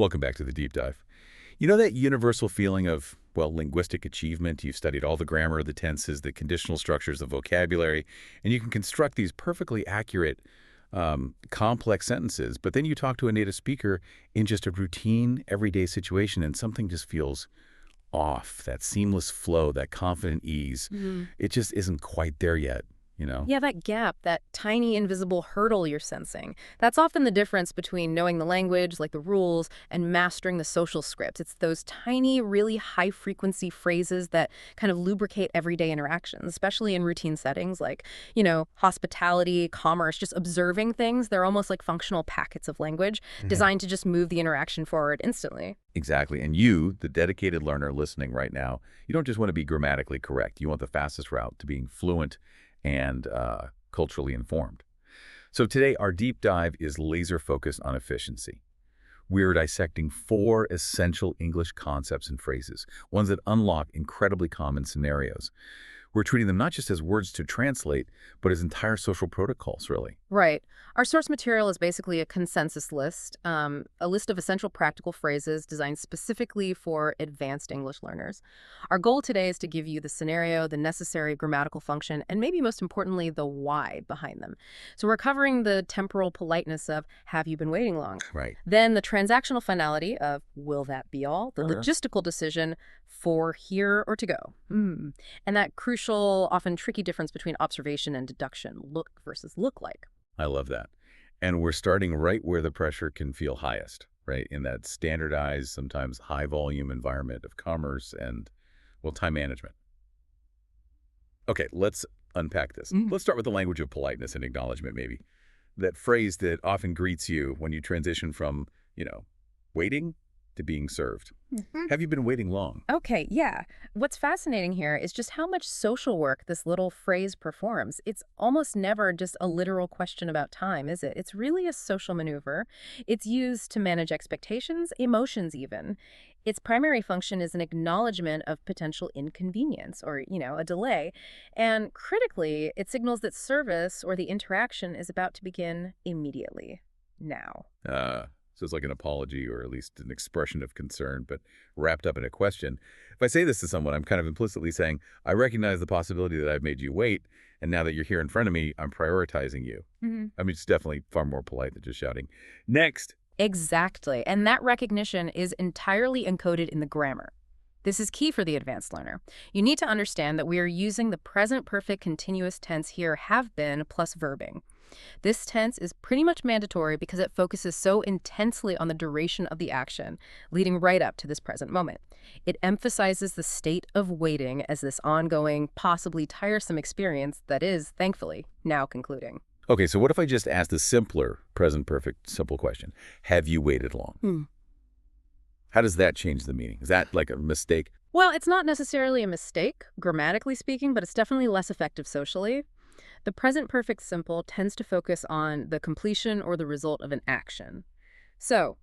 Welcome back to the deep dive. You know that universal feeling of, well, linguistic achievement? You've studied all the grammar, the tenses, the conditional structures, the vocabulary, and you can construct these perfectly accurate, complex sentences. But then you talk to a native speaker in just a routine, everyday situation, and something just feels off. That seamless flow, that confident ease, it just isn't quite there yet, you know? Yeah, that gap, that tiny invisible hurdle you're sensing, that's often the difference between knowing the language, like the rules, and mastering the social scripts. It's those tiny, really high-frequency phrases that kind of lubricate everyday interactions, especially in routine settings like, hospitality, commerce, just observing things. They're almost like functional packets of language designed to just move the interaction forward instantly. Exactly. And you, the dedicated learner listening right now, you don't just want to be grammatically correct. You want the fastest route to being fluent and culturally informed. So today, our deep dive is laser focused on efficiency. We're dissecting 4 essential English concepts and phrases, ones that unlock incredibly common scenarios. We're treating them not just as words to translate, but as entire social protocols, really. Right. Our source material is basically a consensus list, a list of essential practical phrases designed specifically for advanced English learners. Our goal today is to give you the scenario, the necessary grammatical function, and maybe most importantly, the why behind them. So we're covering the temporal politeness of, have you been waiting long? Right. Then the transactional finality of, will that be all? The Sure. logistical decision for here or to go. And that crucial, often tricky difference between observation and deduction, look versus look like. I love that. And we're starting right where the pressure can feel highest, right? In that standardized, sometimes high volume environment of commerce and, well, time management. Okay, let's unpack this. Let's start with the language of politeness and acknowledgement, maybe. That phrase that often greets you when you transition from, waiting to being served. Have you been waiting long? Okay, yeah. What's fascinating here is just how much social work this little phrase performs. It's almost never just a literal question about time, is it? It's really a social maneuver. It's used to manage expectations, emotions even. Its primary function is an acknowledgement of potential inconvenience or, a delay. And critically, it signals that service or the interaction is about to begin immediately, now. So it's like an apology or at least an expression of concern, but wrapped up in a question. If I say this to someone, I'm kind of implicitly saying, I recognize the possibility that I've made you wait, and now that you're here in front of me, I'm prioritizing you. I mean, it's definitely far more polite than just shouting. Next. Exactly. And that recognition is entirely encoded in the grammar. This is key for the advanced learner. You need to understand that we are using the present perfect continuous tense here, have been, plus verbing. This tense is pretty much mandatory because it focuses so intensely on the duration of the action, leading right up to this present moment. It emphasizes the state of waiting as this ongoing, possibly tiresome experience that is, thankfully, now concluding. Okay, so what if I just asked the simpler present perfect simple question? Have you waited long? How does that change the meaning? Is that like a mistake? Well, it's not necessarily a mistake, grammatically speaking, but it's definitely less effective socially. The present perfect simple tends to focus on the completion or the result of an action. So,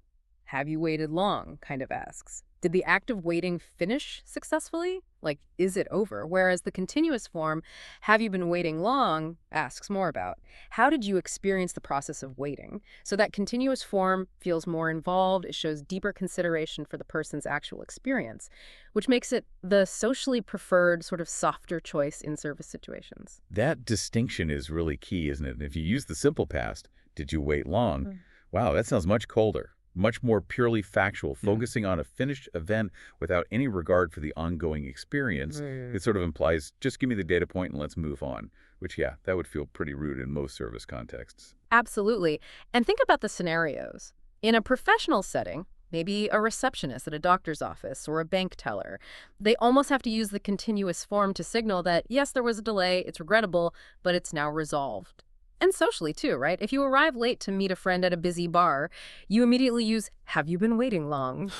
have you waited long, kind of asks. Did the act of waiting finish successfully? Like, is it over? Whereas the continuous form, have you been waiting long, asks more about, how did you experience the process of waiting? So that continuous form feels more involved, it shows deeper consideration for the person's actual experience, which makes it the socially preferred sort of softer choice in service situations. That distinction is really key, isn't it? And if you use the simple past, did you wait long? Wow, that sounds much colder. Much more purely factual, focusing on a finished event without any regard for the ongoing experience. It sort of implies, just give me the data point and let's move on, which, yeah, that would feel pretty rude in most service contexts. Absolutely. And think about the scenarios. In a professional setting, maybe a receptionist at a doctor's office or a bank teller, they almost have to use the continuous form to signal that, yes, there was a delay, it's regrettable, but it's now resolved. And socially, too, right? If you arrive late to meet a friend at a busy bar, you immediately use, have you been waiting long?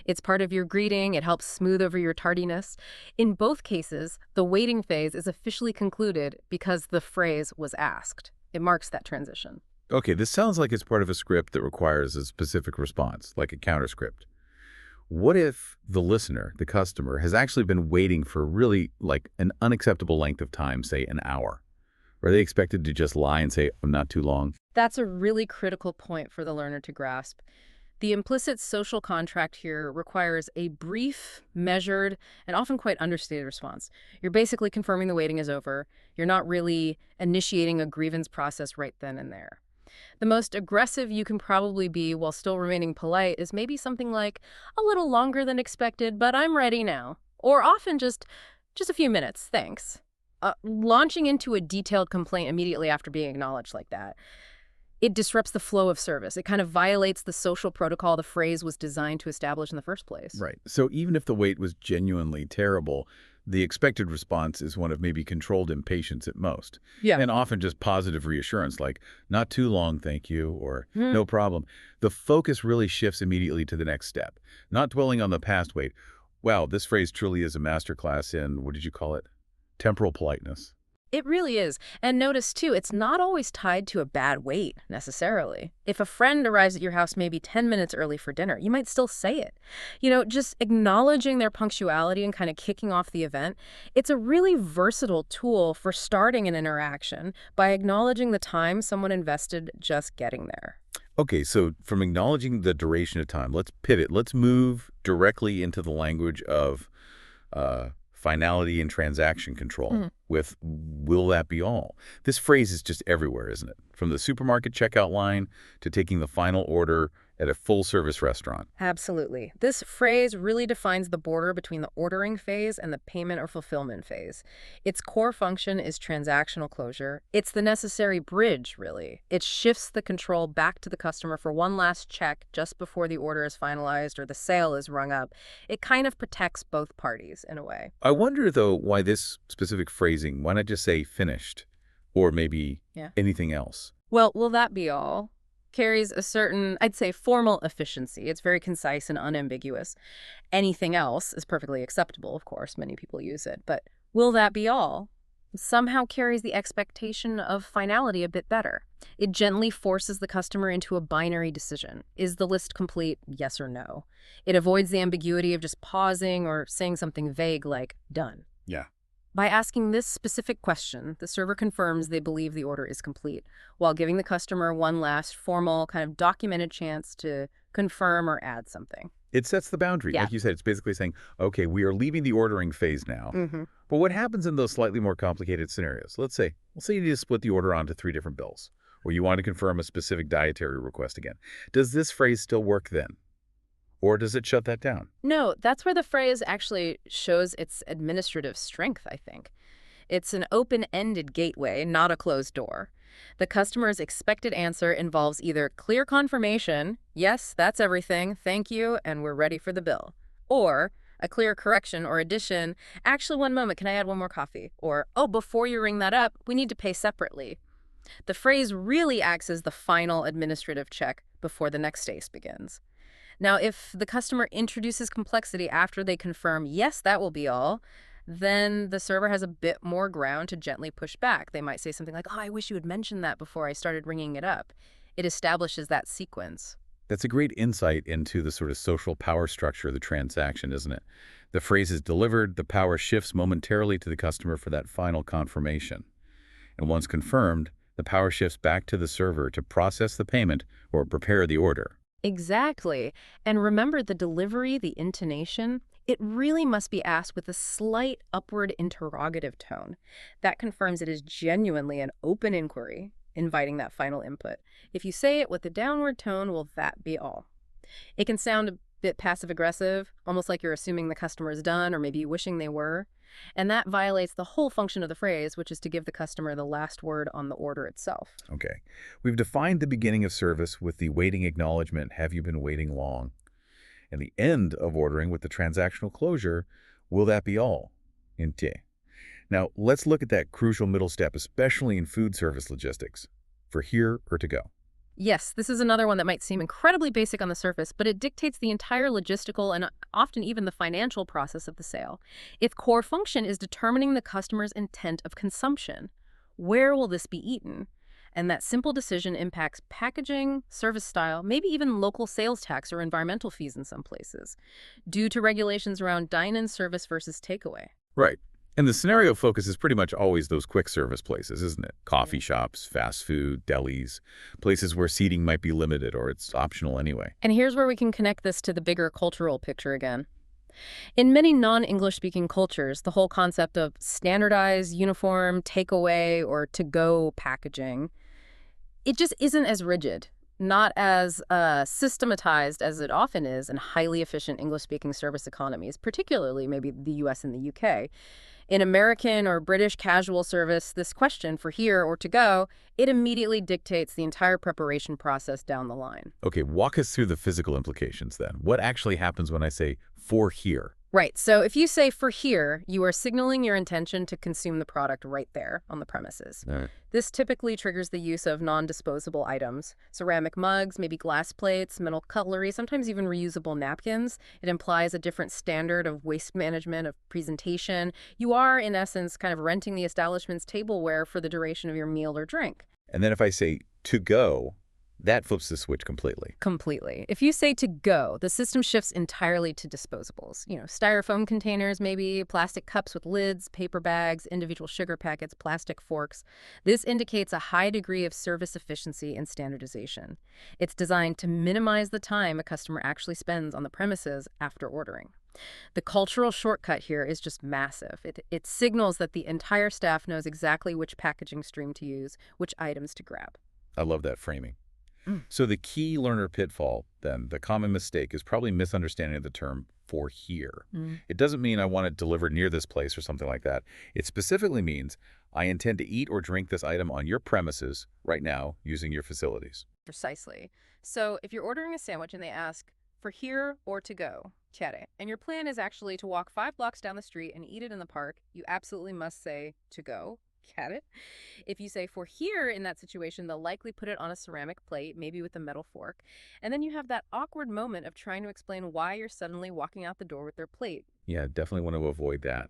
It's part of your greeting. It helps smooth over your tardiness. In both cases, the waiting phase is officially concluded because the phrase was asked. It marks that transition. Okay, this sounds like it's part of a script that requires a specific response, like a counter script. What if the listener, the customer, has actually been waiting for really like an unacceptable length of time, say an hour? Are they expected to just lie and say, I'm not too long? That's a really critical point for the learner to grasp. The implicit social contract here requires a brief, measured, and often quite understated response. You're basically confirming the waiting is over. You're not really initiating a grievance process right then and there. The most aggressive you can probably be while still remaining polite is maybe something like, a little longer than expected, but I'm ready now. Or often just a few minutes, thanks. Launching into a detailed complaint immediately after being acknowledged like that, it disrupts the flow of service. It kind of violates the social protocol the phrase was designed to establish in the first place. Right. So even if the wait was genuinely terrible, the expected response is one of maybe controlled impatience at most. Yeah. And often just positive reassurance like, not too long, thank you, or no problem. The focus really shifts immediately to the next step, not dwelling on the past wait. Wow, this phrase truly is a masterclass in, what did you call it? Temporal politeness. It really is. And notice, too, it's not always tied to a bad wait, necessarily. If a friend arrives at your house maybe 10 minutes early for dinner, you might still say it. Just acknowledging their punctuality and kind of kicking off the event, it's a really versatile tool for starting an interaction by acknowledging the time someone invested just getting there. Okay, so from acknowledging the duration of time, let's pivot. Let's move directly into the language of finality and transaction control with will that be all? This phrase is just everywhere, isn't it? From the supermarket checkout line to taking the final order at a full-service restaurant. Absolutely. This phrase really defines the border between the ordering phase and the payment or fulfillment phase. Its core function is transactional closure. It's the necessary bridge, really. It shifts the control back to the customer for one last check just before the order is finalized or the sale is rung up. It kind of protects both parties in a way. I wonder, though, why this specific phrasing, why not just say finished or maybe anything else? Well, will that be all? Carries a certain, I'd say, formal efficiency. It's very concise and unambiguous. Anything else is perfectly acceptable, of course. Many people use it. But will that be all? Somehow carries the expectation of finality a bit better. It gently forces the customer into a binary decision. Is the list complete? Yes or no. It avoids the ambiguity of just pausing or saying something vague like, done. Yeah. By asking this specific question, the server confirms they believe the order is complete, while giving the customer one last formal, kind of documented chance to confirm or add something. It sets the boundary. Yeah. Like you said, it's basically saying, okay, we are leaving the ordering phase now. But what happens in those slightly more complicated scenarios? Let's say you need to split the order onto 3 different bills, or you want to confirm a specific dietary request again. Does this phrase still work then? Or does it shut that down? No, that's where the phrase actually shows its administrative strength, I think. It's an open-ended gateway, not a closed door. The customer's expected answer involves either clear confirmation, yes, that's everything, thank you, and we're ready for the bill, or a clear correction or addition, actually, one moment, can I add one more coffee? Or, oh, before you ring that up, we need to pay separately. The phrase really acts as the final administrative check before the next stage begins. Now, if the customer introduces complexity after they confirm, yes, that will be all, then the server has a bit more ground to gently push back. They might say something like, oh, I wish you had mentioned that before I started ringing it up. It establishes that sequence. That's a great insight into the sort of social power structure of the transaction, isn't it? The phrase is delivered, the power shifts momentarily to the customer for that final confirmation. And once confirmed, the power shifts back to the server to process the payment or prepare the order. Exactly. And remember the delivery, the intonation, it really must be asked with a slight upward interrogative tone. That confirms it is genuinely an open inquiry, inviting that final input. If you say it with a downward tone, will that be all? It can sound a bit passive-aggressive, almost like you're assuming the customer is done or maybe wishing they were. And that violates the whole function of the phrase, which is to give the customer the last word on the order itself. Okay. We've defined the beginning of service with the waiting acknowledgement, have you been waiting long? And the end of ordering with the transactional closure, will that be all? Inte. Now, let's look at that crucial middle step, especially in food service logistics, for here or to go. Yes, this is another one that might seem incredibly basic on the surface, but it dictates the entire logistical and often even the financial process of the sale. Its core function is determining the customer's intent of consumption. Where will this be eaten? And that simple decision impacts packaging, service style, maybe even local sales tax or environmental fees in some places, due to regulations around dine-in service versus takeaway. Right. And the scenario focus is pretty much always those quick service places, isn't it? Coffee shops, fast food, delis, places where seating might be limited or it's optional anyway. And here's where we can connect this to the bigger cultural picture again. In many non-English speaking cultures, the whole concept of standardized, uniform, takeaway, or to-go packaging, it just isn't as rigid, not as systematized as it often is in highly efficient English-speaking service economies, particularly maybe the US and the UK. In American or British casual service, this question for here or to go, it immediately dictates the entire preparation process down the line. Okay, walk us through the physical implications then. What actually happens when I say for here? Right, so if you say for here, you are signaling your intention to consume the product right there on the premises. All right. This typically triggers the use of non-disposable items, ceramic mugs, maybe glass plates, metal cutlery, sometimes even reusable napkins. It implies a different standard of waste management, of presentation. You are, in essence, kind of renting the establishment's tableware for the duration of your meal or drink. And then if I say to go, that flips the switch completely. Completely. If you say to go, the system shifts entirely to disposables. Styrofoam containers, maybe plastic cups with lids, paper bags, individual sugar packets, plastic forks. This indicates a high degree of service efficiency and standardization. It's designed to minimize the time a customer actually spends on the premises after ordering. The cultural shortcut here is just massive. It signals that the entire staff knows exactly which packaging stream to use, which items to grab. I love that framing. So the key learner pitfall, then, the common mistake is probably misunderstanding of the term for here. It doesn't mean I want it delivered near this place or something like that. It specifically means I intend to eat or drink this item on your premises right now using your facilities. Precisely. So if you're ordering a sandwich and they ask for here or to go, chere, and your plan is actually to walk 5 blocks down the street and eat it in the park, you absolutely must say to go. Get it? If you say for here in that situation, they'll likely put it on a ceramic plate, maybe with a metal fork. And then you have that awkward moment of trying to explain why you're suddenly walking out the door with their plate. Yeah, definitely want to avoid that.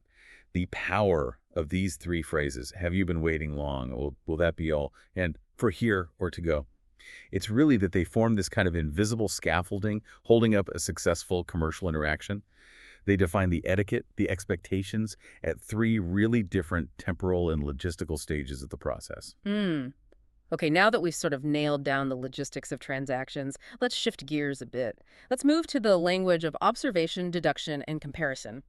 The power of these 3 phrases, have you been waiting long? Will that be all? And for here or to go. It's really that they form this kind of invisible scaffolding holding up a successful commercial interaction. They define the etiquette, the expectations at 3 really different temporal and logistical stages of the process. Okay, now that we've sort of nailed down the logistics of transactions, let's shift gears a bit. Let's move to the language of observation, deduction, and comparison.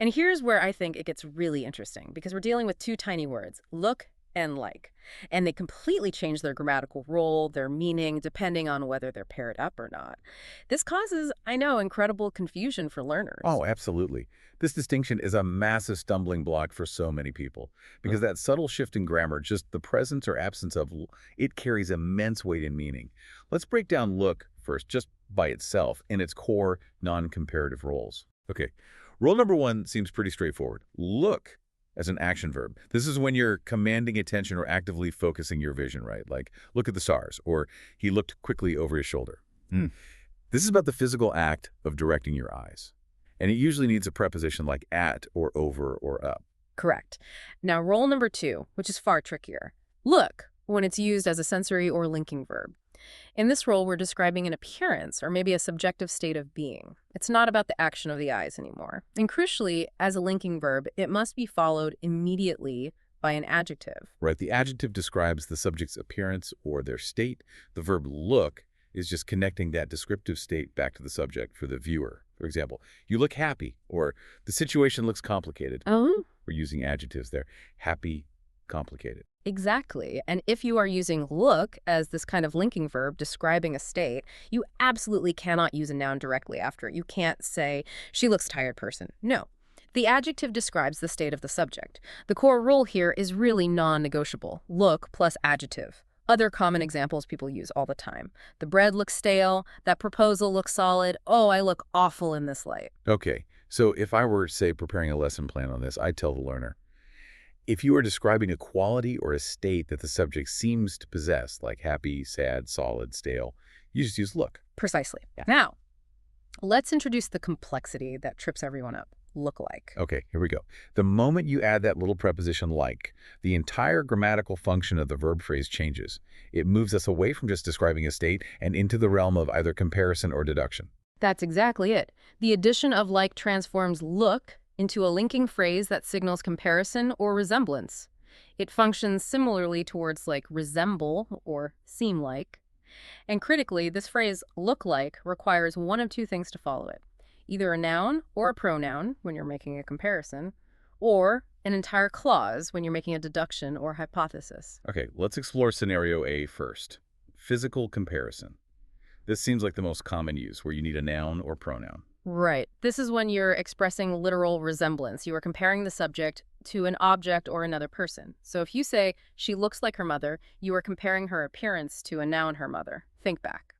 And here's where I think it gets really interesting, because we're dealing with 2 tiny words, look and like. And they completely change their grammatical role, their meaning, depending on whether they're paired up or not. This causes, I know, incredible confusion for learners. Oh, absolutely. This distinction is a massive stumbling block for so many people because that subtle shift in grammar, just the presence or absence of, it carries immense weight in meaning. Let's break down look first, just by itself, in its core non-comparative roles. Okay, role number 1 seems pretty straightforward. Look as an action verb. This is when you're commanding attention or actively focusing your vision, right? Like, look at the stars, or he looked quickly over his shoulder. This is about the physical act of directing your eyes. And it usually needs a preposition like at or over or up. Correct. Now, role number 2, which is far trickier. Look, when it's used as a sensory or linking verb. In this role, we're describing an appearance or maybe a subjective state of being. It's not about the action of the eyes anymore. And crucially, as a linking verb, it must be followed immediately by an adjective. Right. The adjective describes the subject's appearance or their state. The verb look is just connecting that descriptive state back to the subject for the viewer. For example, you look happy, or the situation looks complicated. Oh? We're using adjectives there. Happy, complicated. Exactly. And if you are using look as this kind of linking verb describing a state, you absolutely cannot use a noun directly after it. You can't say, she looks tired person. No. The adjective describes the state of the subject. The core rule here is really non-negotiable. Look plus adjective. Other common examples people use all the time. The bread looks stale. That proposal looks solid. Oh, I look awful in this light. Okay. So if I were, say, preparing a lesson plan on this, I'd tell the learner, if you are describing a quality or a state that the subject seems to possess, like happy, sad, solid, stale, you just use look. Precisely. Yeah. Now, let's introduce the complexity that trips everyone up. Look like. Okay, here we go. The moment you add that little preposition like, the entire grammatical function of the verb phrase changes. It moves us away from just describing a state and into the realm of either comparison or deduction. That's exactly it. The addition of like transforms look into a linking phrase that signals comparison or resemblance. It functions similarly towards like resemble or seem like. And critically, this phrase look like requires one of two things to follow it. Either a noun or a pronoun when you're making a comparison, or an entire clause when you're making a deduction or hypothesis. Okay, let's explore scenario A first. Physical comparison. This seems like the most common use, where you need a noun or pronoun. Right. This is when you're expressing literal resemblance. You are comparing the subject to an object or another person. So if you say, she looks like her mother, you are comparing her appearance to a noun, her mother. Think back.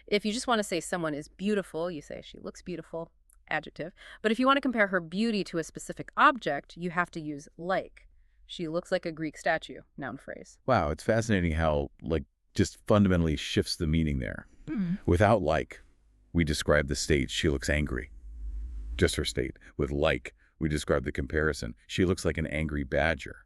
If you just want to say someone is beautiful, you say she looks beautiful, adjective. But if you want to compare her beauty to a specific object, you have to use like. She looks like a Greek statue, noun phrase. Wow, it's fascinating how, just fundamentally shifts the meaning there. Without like, we describe the state, she looks angry. Just her state. With like, we describe the comparison. She looks like an angry badger,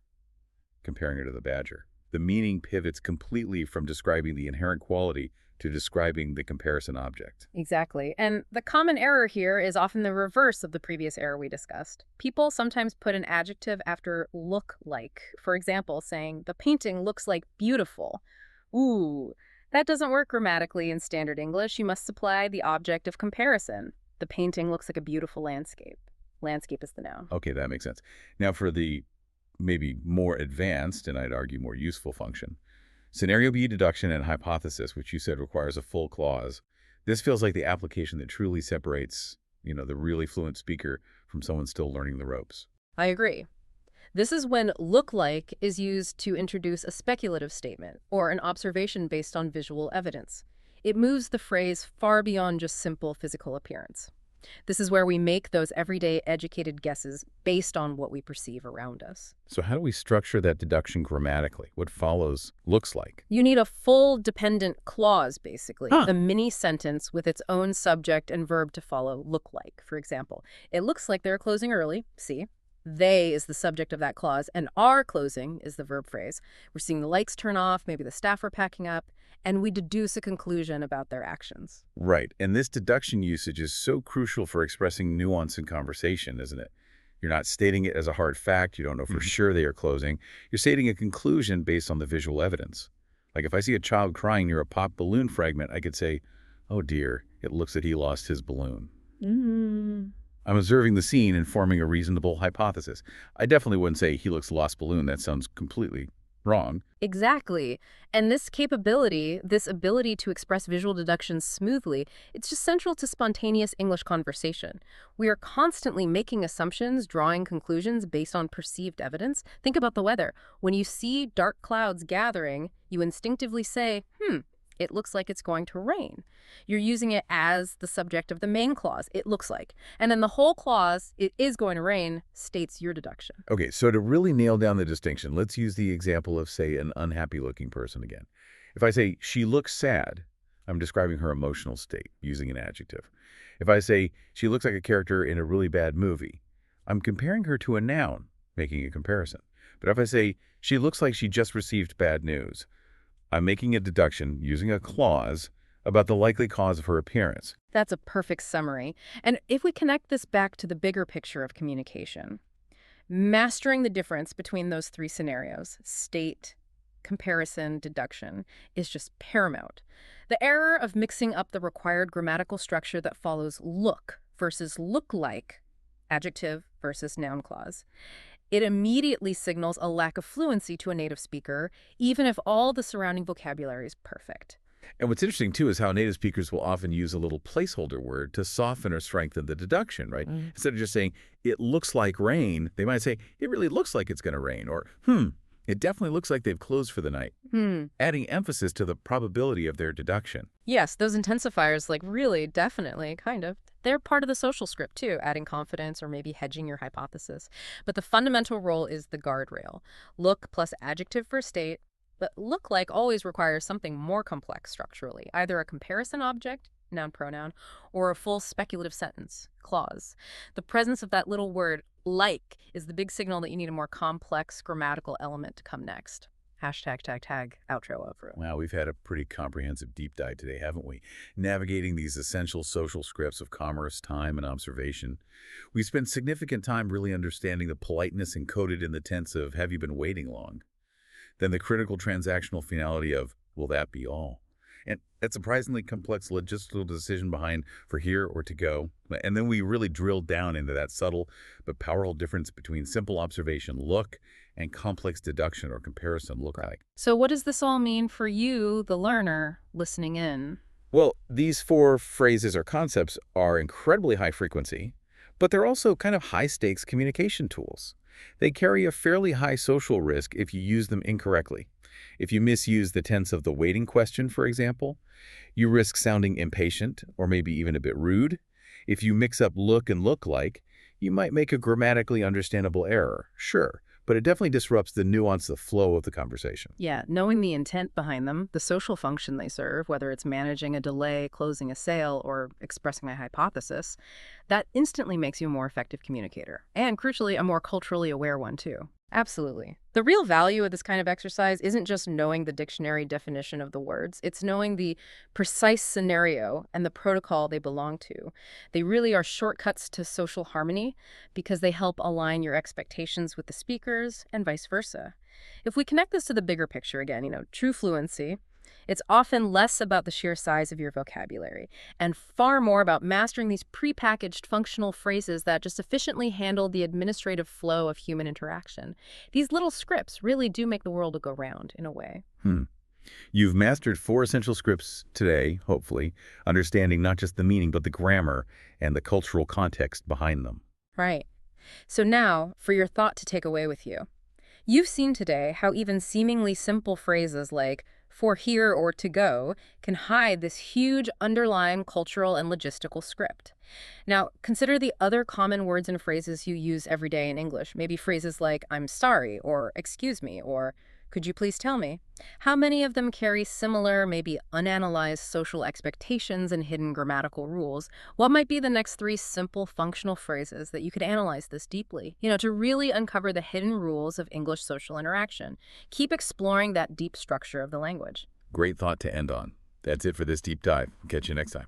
comparing her to the badger. The meaning pivots completely from describing the inherent quality to describing the comparison object. Exactly. And the common error here is often the reverse of the previous error we discussed. People sometimes put an adjective after look like. For example, saying, the painting looks like beautiful. Ooh, that doesn't work grammatically in standard English. You must supply the object of comparison. The painting looks like a beautiful landscape. Landscape is the noun. Okay, that makes sense. Now for the maybe more advanced, and I'd argue more useful function, scenario B deduction and hypothesis, which you said requires a full clause. This feels like the application that truly separates, the really fluent speaker from someone still learning the ropes. I agree. This is when look like is used to introduce a speculative statement or an observation based on visual evidence. It moves the phrase far beyond just simple physical appearance. This is where we make those everyday educated guesses based on what we perceive around us. So how do we structure that deduction grammatically? What follows looks like? You need a full dependent clause, basically. Huh. A mini sentence with its own subject and verb to follow, look like. For example, it looks like they're closing early. See? They is the subject of that clause, and are closing is the verb phrase. We're seeing the lights turn off, maybe the staff are packing up, and we deduce a conclusion about their actions. Right. And this deduction usage is so crucial for expressing nuance in conversation, isn't it? You're not stating it as a hard fact. You don't know for sure they are closing. You're stating a conclusion based on the visual evidence. Like if I see a child crying near a pop balloon fragment, I could say, oh dear, it looks that he lost his balloon. I'm observing the scene and forming a reasonable hypothesis. I definitely wouldn't say he looks lost balloon. That sounds completely wrong. Exactly. And this capability, this ability to express visual deductions smoothly, it's just central to spontaneous English conversation. We are constantly making assumptions, drawing conclusions based on perceived evidence. Think about the weather. When you see dark clouds gathering, you instinctively say, it looks like it's going to rain. You're using it as the subject of the main clause, it looks like. And then the whole clause, it is going to rain, states your deduction. Okay, so to really nail down the distinction, let's use the example of, say, an unhappy-looking person again. If I say, she looks sad, I'm describing her emotional state, using an adjective. If I say, she looks like a character in a really bad movie, I'm comparing her to a noun, making a comparison. But if I say, she looks like she just received bad news, I'm making a deduction using a clause about the likely cause of her appearance. That's a perfect summary. And if we connect this back to the bigger picture of communication, mastering the difference between those three scenarios, state, comparison, deduction, is just paramount. The error of mixing up the required grammatical structure that follows look versus look like, adjective versus noun clause. It immediately signals a lack of fluency to a native speaker, even if all the surrounding vocabulary is perfect. And what's interesting, too, is how native speakers will often use a little placeholder word to soften or strengthen the deduction, right? Instead of just saying, it looks like rain, they might say, it really looks like it's going to rain, or, it definitely looks like they've closed for the night, adding emphasis to the probability of their deduction. Yes, those intensifiers, like really, definitely, kind of. They're part of the social script, too, adding confidence or maybe hedging your hypothesis. But the fundamental role is the guardrail. Look plus adjective for state, but look like always requires something more complex structurally, either a comparison object, noun pronoun, or a full speculative sentence, clause. The presence of that little word, like, is the big signal that you need a more complex grammatical element to come next. Hashtag tag tag outro of room. Wow, we've had a pretty comprehensive deep dive today, haven't we? Navigating these essential social scripts of commerce, time, and observation. We spent significant time really understanding the politeness encoded in the tense of "have you been waiting long?" Then the critical transactional finality of "will that be all?" And that surprisingly complex logistical decision behind "for here or to go." And then we really drilled down into that subtle but powerful difference between simple observation, look, and complex deduction or comparison, look like. So what does this all mean for you, the learner, listening in? Well, these four phrases or concepts are incredibly high frequency, but they're also kind of high stakes communication tools. They carry a fairly high social risk if you use them incorrectly. If you misuse the tense of the waiting question, for example, you risk sounding impatient or maybe even a bit rude. If you mix up look and look like, you might make a grammatically understandable error, sure, but it definitely disrupts the nuance, the flow of the conversation. Yeah, knowing the intent behind them, the social function they serve, whether it's managing a delay, closing a sale, or expressing a hypothesis, that instantly makes you a more effective communicator. And crucially, a more culturally aware one, too. Absolutely. The real value of this kind of exercise isn't just knowing the dictionary definition of the words, it's knowing the precise scenario and the protocol they belong to. They really are shortcuts to social harmony because they help align your expectations with the speakers and vice versa. If we connect this to the bigger picture again, true fluency, it's often less about the sheer size of your vocabulary and far more about mastering these prepackaged functional phrases that just efficiently handle the administrative flow of human interaction. These little scripts really do make the world go round in a way. You've mastered four essential scripts today, hopefully, understanding not just the meaning, but the grammar and the cultural context behind them. Right. So now, for your thought to take away with you. You've seen today how even seemingly simple phrases like "for here" or "to go" can hide this huge underlying cultural and logistical script. Now, consider the other common words and phrases you use every day in English. Maybe phrases like "I'm sorry" or "excuse me" or "could you please tell me?" How many of them carry similar, maybe unanalyzed social expectations and hidden grammatical rules? What might be the next three simple functional phrases that you could analyze this deeply, to really uncover the hidden rules of English social interaction? Keep exploring that deep structure of the language. Great thought to end on. That's it for this deep dive. Catch you next time.